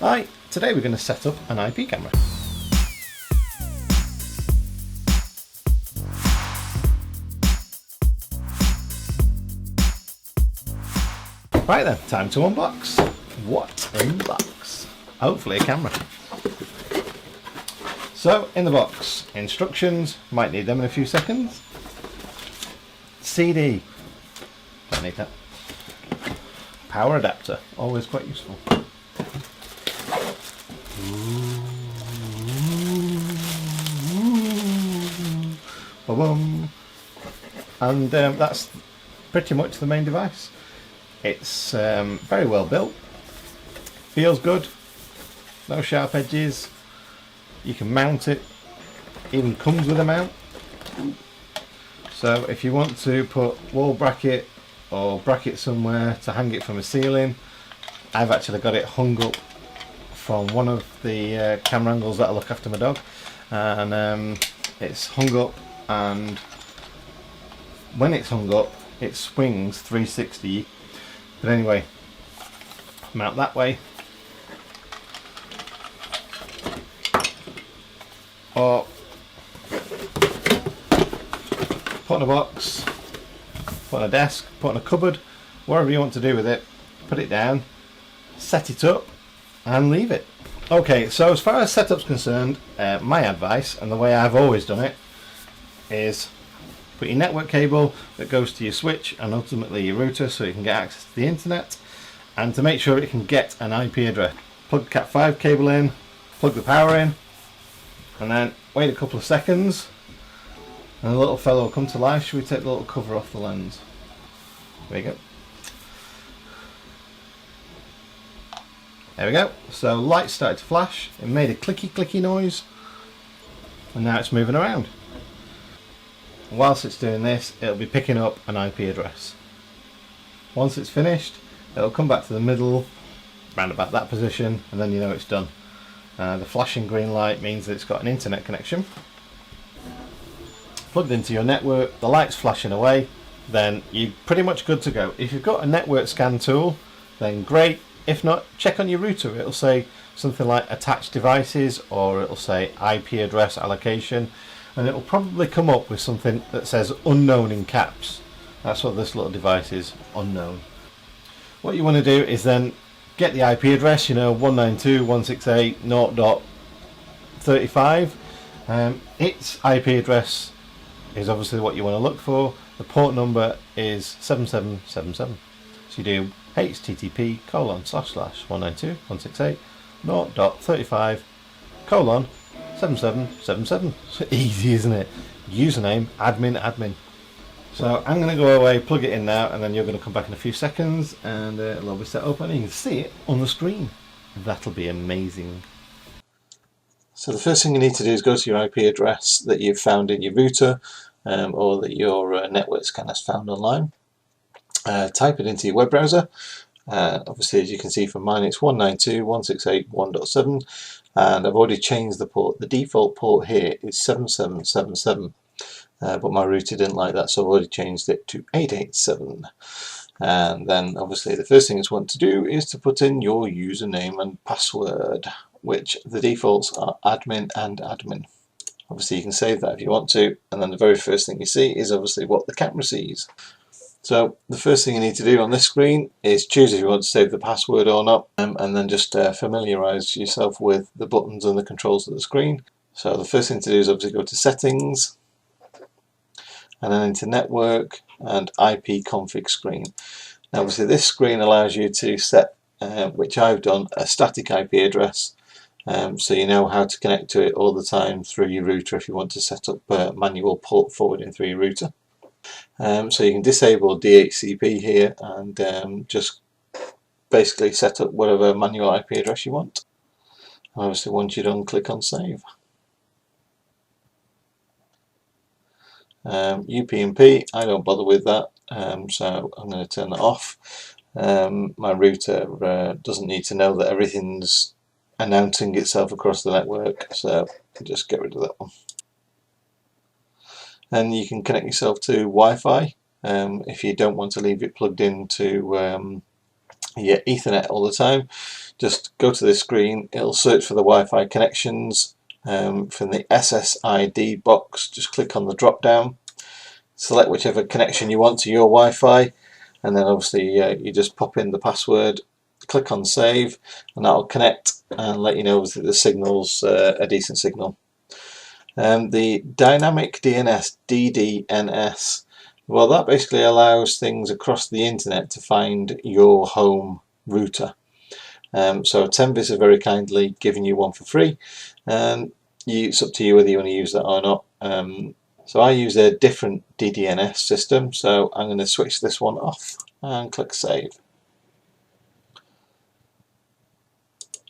Hi, today we're going to set up an IP camera. Right then, time to unbox. What's in the box? Hopefully a camera. So, in the box, instructions, might need them in a few seconds. CD, don't need that. Power adapter, always quite useful. And that's pretty much the main device. It's very well built, feels good, no sharp edges, you can mount it, even comes with a mount. So if you want to put wall bracket or bracket somewhere to hang it from a ceiling, I've actually got it hung up from one of the camera angles that I look after my dog, and it's hung up, and when it's hung up it swings 360. But anyway, mount that way, or put in a box, put on a desk, put in a cupboard, whatever you want to do with it. Put it down, set it up and leave it. Okay, so as far as setup's concerned, my advice, and the way I've always done it, is put your network cable that goes to your switch and ultimately your router so you can get access to the internet, and to make sure it can get an IP address. Plug Cat5 cable in, plug the power in, and then wait a couple of seconds and the little fellow will come to life. Should we take the little cover off the lens? There you go. There we go. So lights started to flash, it made a clicky noise, and now it's moving around. Whilst it's doing this, it'll be picking up an IP address. Once it's finished, it'll come back to the middle, round about that position, and then you know it's done. The flashing green light means that it's got an internet connection. Plugged into your network, the light's flashing away, then you're pretty much good to go. If you've got a network scan tool, then great. If not, check on your router. It'll say something like attached devices, or it'll say IP address allocation, and it'll probably come up with something that says unknown in caps. That's what this little device is, unknown. What you want to do is then get the IP address, you know, 192.168.0.35. Its IP address is obviously what you want to look for. The port number is 7777. So you do http://192.168.0.35:7777. So easy, isn't it? Username admin. So I'm going to go away, plug it in now, and then you're going to come back in a few seconds and it'll all be set up and you can see it on the screen. That'll be amazing. So the first thing you need to do is go to your IP address that you've found in your router, or that your network scanner's found online. Type it into your web browser. Obviously, as you can see from mine, it's 192.168.1.7, and I've already changed the port. The default port here is 7777, but my router didn't like that, so I've already changed it to 887. And then obviously the first thing you want to do is to put in your username and password, which the defaults are admin and admin. Obviously you can save that if you want to, and then the very first thing you see is obviously what the camera sees. So the first thing you need to do on this screen is choose if you want to save the password or not, and then just familiarise yourself with the buttons and the controls of the screen. So the first thing to do is obviously go to settings, and then into network and IP config screen. Now obviously this screen allows you to set, which I've done, a static IP address, so you know how to connect to it all the time through your router if you want to set up manual port forwarding through your router. So you can disable DHCP here and just basically set up whatever manual IP address you want. And obviously once you're done, click on save. UPnP, I don't bother with that, so I'm going to turn that off. My router doesn't need to know that everything's announcing itself across the network, so just get rid of that one. And you can connect yourself to Wi-Fi if you don't want to leave it plugged into your Ethernet all the time, just go to this screen, it'll search for the Wi-Fi connections. From the SSID box, just click on the drop down, select whichever connection you want to your Wi-Fi, and then obviously you just pop in the password, click on save, and that'll connect and let you know that the signal's a decent signal. The dynamic DNS, DDNS, well, that basically allows things across the internet to find your home router. So Tenvis have very kindly given you one for free, and it's up to you whether you want to use that or not. So I use a different DDNS system, so I'm going to switch this one off and click save.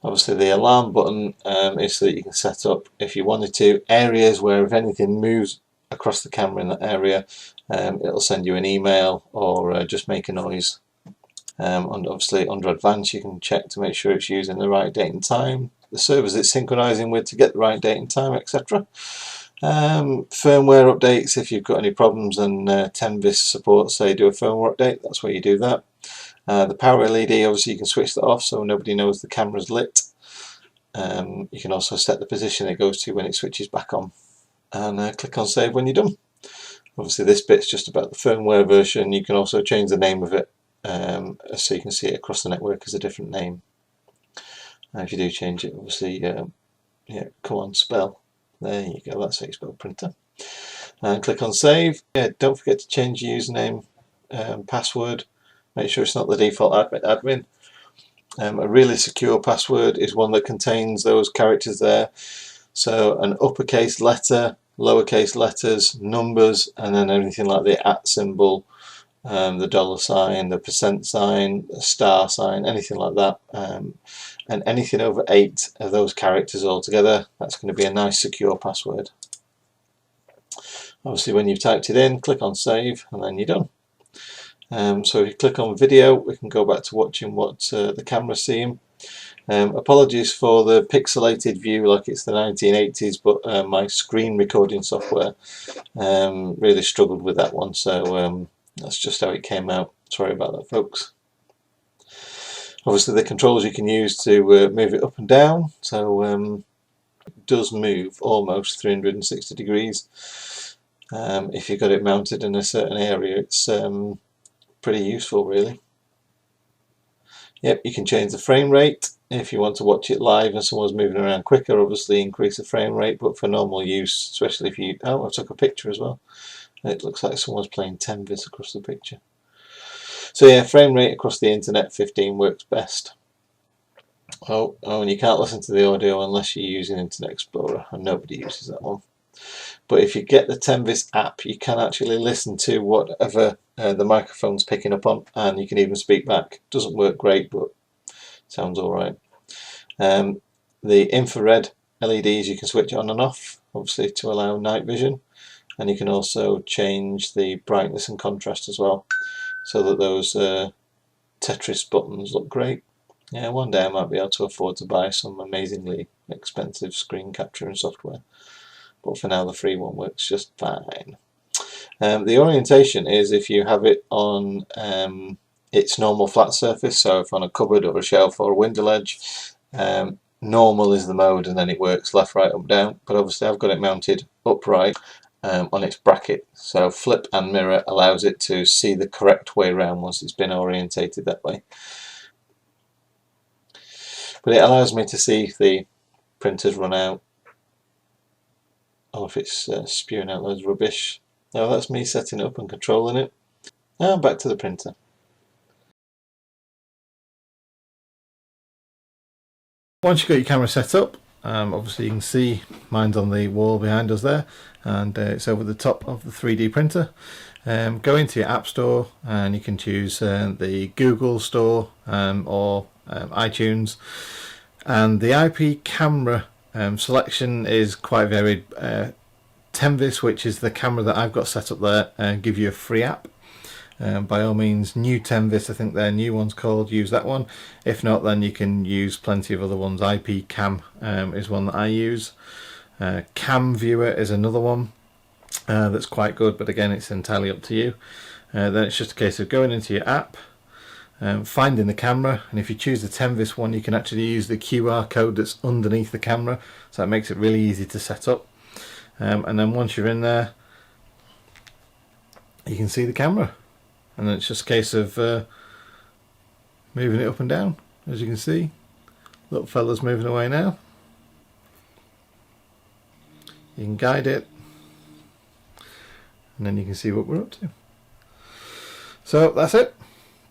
Obviously the alarm button is so that you can set up, if you wanted to, areas where if anything moves across the camera in that area, it'll send you an email or just make a noise. And obviously under advanced you can check to make sure it's using the right date and time, the servers it's synchronizing with to get the right date and time, etc. Firmware updates, if you've got any problems and Tenvis support say do a firmware update, that's where you do that. The power LED, obviously you can switch that off so nobody knows the camera's lit. You can also set the position it goes to when it switches back on, and click on save when you're done. Obviously this bit's just about the firmware version. You can also change the name of it so you can see it across the network as a different name. And if you do change it, obviously yeah, come on, spell. There you go, that's how you spell printer. And click on save. Yeah, don't forget to change your username, password. Make sure it's not the default admin. A really secure password is one that contains those characters there. So an uppercase letter, lowercase letters, numbers, and then anything like the @ symbol, the $sign, the percent sign, the star sign, anything like that. And anything over 8 of those characters altogether, that's going to be a nice secure password. Obviously when you've typed it in, click on save and then you're done. So if you click on video, we can go back to watching what the camera's seeing. Apologies for the pixelated view like it's the 1980s, but my screen recording software really struggled with that one, so that's just how it came out. Sorry about that, folks. Obviously the controls you can use to move it up and down, so it does move almost 360 degrees. If you've got it mounted in a certain area, it's pretty useful really. Yep, you can change the frame rate if you want to watch it live and someone's moving around quicker, obviously increase the frame rate, but for normal use, especially if you, oh, I took a picture as well. It looks like someone's playing Tenvis across the picture. So yeah, frame rate across the internet 15 works best. Oh, and you can't listen to the audio unless you're using Internet Explorer, and nobody uses that one. But if you get the Tenvis app, you can actually listen to whatever the microphone's picking up on, and you can even speak back. Doesn't work great, but sounds alright. The infrared LEDs you can switch on and off, obviously to allow night vision, and you can also change the brightness and contrast as well, so that those Tetris buttons look great. Yeah, one day I might be able to afford to buy some amazingly expensive screen capturing software, but for now the free one works just fine. The orientation is if you have it on its normal flat surface, so if on a cupboard or a shelf or a window ledge, normal is the mode and then it works left, right, up, down, but obviously I've got it mounted upright on its bracket, so flip and mirror allows it to see the correct way around once it's been orientated that way. But it allows me to see if the printer's run out or if it's spewing out loads of rubbish. Now that's me setting it up and controlling it. Now back to the printer. Once you've got your camera set up, obviously you can see mine's on the wall behind us there, and it's over the top of the 3D printer. Go into your App Store and you can choose the Google Store or iTunes, and the IP camera selection is quite varied. Tenvis, which is the camera that I've got set up there, give you a free app. By all means, new Tenvis, I think their new one's called, use that one. If not, then you can use plenty of other ones. IP Cam is one that I use. Cam Viewer is another one that's quite good, but again it's entirely up to you. Then it's just a case of going into your app, finding the camera, and if you choose the Tenvis one you can actually use the QR code that's underneath the camera, so that makes it really easy to set up. And then once you're in there you can see the camera, and then it's just a case of moving it up and down. As you can see, little fella's moving away now. You can guide it and then you can see what we're up to. So that's it.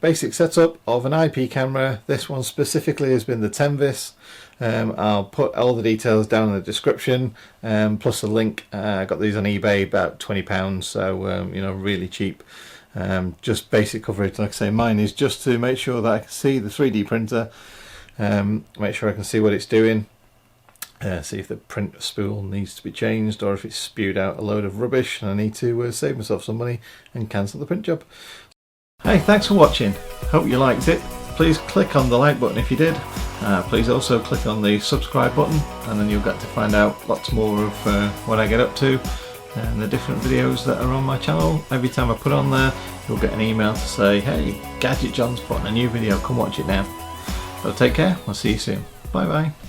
Basic setup of an IP camera. This one specifically has been the Tenvis. I'll put all the details down in the description, plus a link. I got these on eBay, about £20, so you know, really cheap. Just basic coverage. Like I say, mine is just to make sure that I can see the 3D printer, make sure I can see what it's doing, see if the print spool needs to be changed or if it's spewed out a load of rubbish and I need to save myself some money and cancel the print job. Hey, thanks for watching. Hope you liked it. Please click on the like button if you did. Please also click on the subscribe button, and then you'll get to find out lots more of what I get up to and the different videos that are on my channel. Every time I put on there, you'll get an email to say, hey, Gadget John's putting a new video, come watch it now. So take care, I'll see you soon. Bye bye.